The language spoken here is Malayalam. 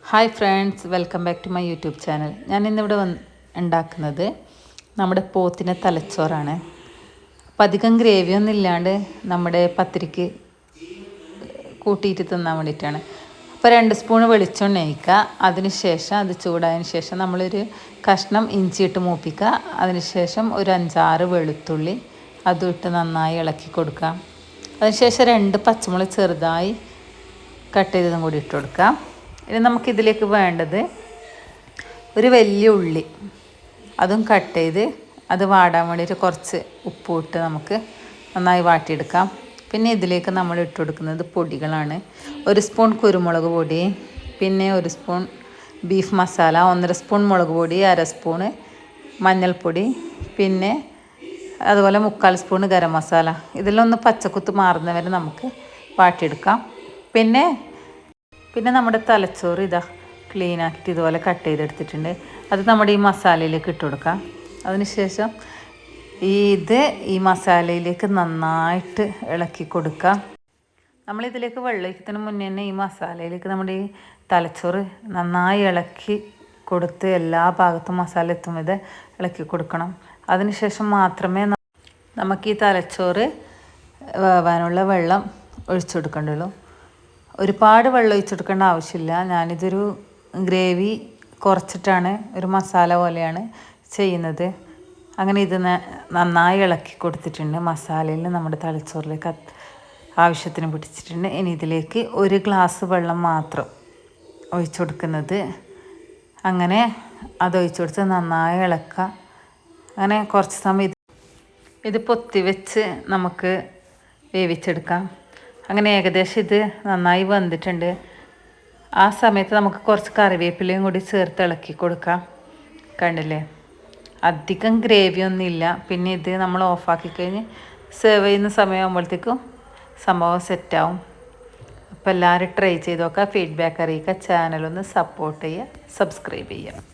Hi friends, welcome back to my YouTube channel. ഞാൻ ഇന്നിവിടെ ഉണ്ടാക്കുന്നത് നമ്മുടെ പോത്തിൻ്റെ തലച്ചോറാണ്. അപ്പം അധികം ഗ്രേവിയൊന്നും ഇല്ലാണ്ട് നമ്മുടെ പത്തിരിക്ക് കൂട്ടിയിട്ട് തിന്നാൻ വേണ്ടിയിട്ടാണ്. അപ്പോൾ 2 സ്പൂൺ വെളിച്ചെണ്ണ ഒഴിക്കുക. അതിന് ശേഷം അത് ചൂടായതിന് ശേഷം നമ്മളൊരു കഷ്ണം ഇഞ്ചി ഇട്ട് മൂപ്പിക്കുക. അതിന് ശേഷം ഒരു 5-6 വെളുത്തുള്ളി അതും ഇട്ട് നന്നായി ഇളക്കി കൊടുക്കുക. അതിനുശേഷം 2 പച്ചമുളക് ചെറുതായി കട്ട് ചെയ്തതും കൂടി ഇട്ട് കൊടുക്കാം. ഇനി നമുക്കിതിലേക്ക് വേണ്ടത് ഒരു വലിയ ഉള്ളി, അതും കട്ട് ചെയ്ത് അത് വാടാൻ വേണ്ടിയിട്ട് കുറച്ച് ഉപ്പ് ഇട്ട് നമുക്ക് നന്നായി വാട്ടിയെടുക്കാം. പിന്നെ ഇതിലേക്ക് നമ്മൾ ഇട്ട് കൊടുക്കുന്നത് പൊടികളാണ്. 1 സ്പൂൺ കുരുമുളക് പൊടി, പിന്നെ 1 സ്പൂൺ ബീഫ് മസാല, 1.5 സ്പൂൺ മുളക് പൊടി, 1/2 സ്പൂണ് മഞ്ഞൾപ്പൊടി, പിന്നെ അതുപോലെ 3/4 സ്പൂൺ ഗരം മസാല. ഇതിലൊന്ന് പച്ചക്കുത്ത് മാറുന്നവരെ നമുക്ക് വാട്ടിയെടുക്കാം. പിന്നെ നമ്മുടെ തലച്ചോറ് ഇതാ ക്ലീൻ ആക്കിയിട്ട് ഇതുപോലെ കട്ട് ചെയ്തെടുത്തിട്ടുണ്ട്. അത് നമ്മുടെ ഈ മസാലയിലേക്ക് ഇട്ട് കൊടുക്കാം. അതിനുശേഷം ഈ മസാലയിലേക്ക് നന്നായിട്ട് ഇളക്കി കൊടുക്കുക. നമ്മളിതിലേക്ക് വെള്ളം ഒഴിക്കുന്നതിന് മുന്നേ തന്നെ ഈ മസാലയിലേക്ക് നമ്മുടെ ഈ തലച്ചോറ് നന്നായി ഇളക്കി കൊടുത്ത് എല്ലാ ഭാഗത്തും മസാല എത്തും ഇത് ഇളക്കി കൊടുക്കണം. അതിനുശേഷം മാത്രമേ നമുക്ക് ഈ തലച്ചോറ് വേവാനുള്ള വെള്ളം ഒഴിച്ചു കൊടുക്കേണ്ടുള്ളൂ. ഒരുപാട് വെള്ളം ഒഴിച്ചെടുക്കേണ്ട ആവശ്യമില്ല. ഞാനിതൊരു ഗ്രേവി കുറച്ചിട്ടാണ്, ഒരു മസാല പോലെയാണ് ചെയ്യുന്നത്. അങ്ങനെ ഇത് നന്നായി ഇളക്കി കൊടുത്തിട്ടുണ്ട്. മസാലയിൽ നമ്മുടെ തലച്ചോറിലേക്ക് ആവശ്യത്തിന് പിടിച്ചിട്ടുണ്ട്. ഇനി ഇതിലേക്ക് 1 ഗ്ലാസ് വെള്ളം മാത്രം ഒഴിച്ചു കൊടുക്കുന്നത്. അങ്ങനെ അത് ഒഴിച്ചു കൊടുത്ത് നന്നായി ഇളക്കുക. അങ്ങനെ കുറച്ച് സമയം ഇത് പൊത്തി വെച്ച് നമുക്ക് വേവിച്ചെടുക്കാം. അങ്ങനെ ഏകദേശം ഇത് നന്നായി വെന്തിട്ടുണ്ട്. ആ സമയത്ത് നമുക്ക് കുറച്ച് കറിവേപ്പിലയും കൂടി ചേർത്ത് ഇളക്കി കൊടുക്കാം. കണ്ടില്ലേ, അധികം ഗ്രേവിയൊന്നും ഇല്ല. പിന്നെ ഇത് നമ്മൾ ഓഫാക്കി കഴിഞ്ഞ് സെർവ് ചെയ്യുന്ന സമയമാകുമ്പോഴത്തേക്കും സംഭവം സെറ്റാവും. അപ്പോൾ എല്ലാവരും ട്രൈ ചെയ്ത് നോക്കുക, ഫീഡ്ബാക്ക് അറിയിക്കുക, ചാനലൊന്ന് സപ്പോർട്ട് ചെയ്യുക, സബ്സ്ക്രൈബ് ചെയ്യുക.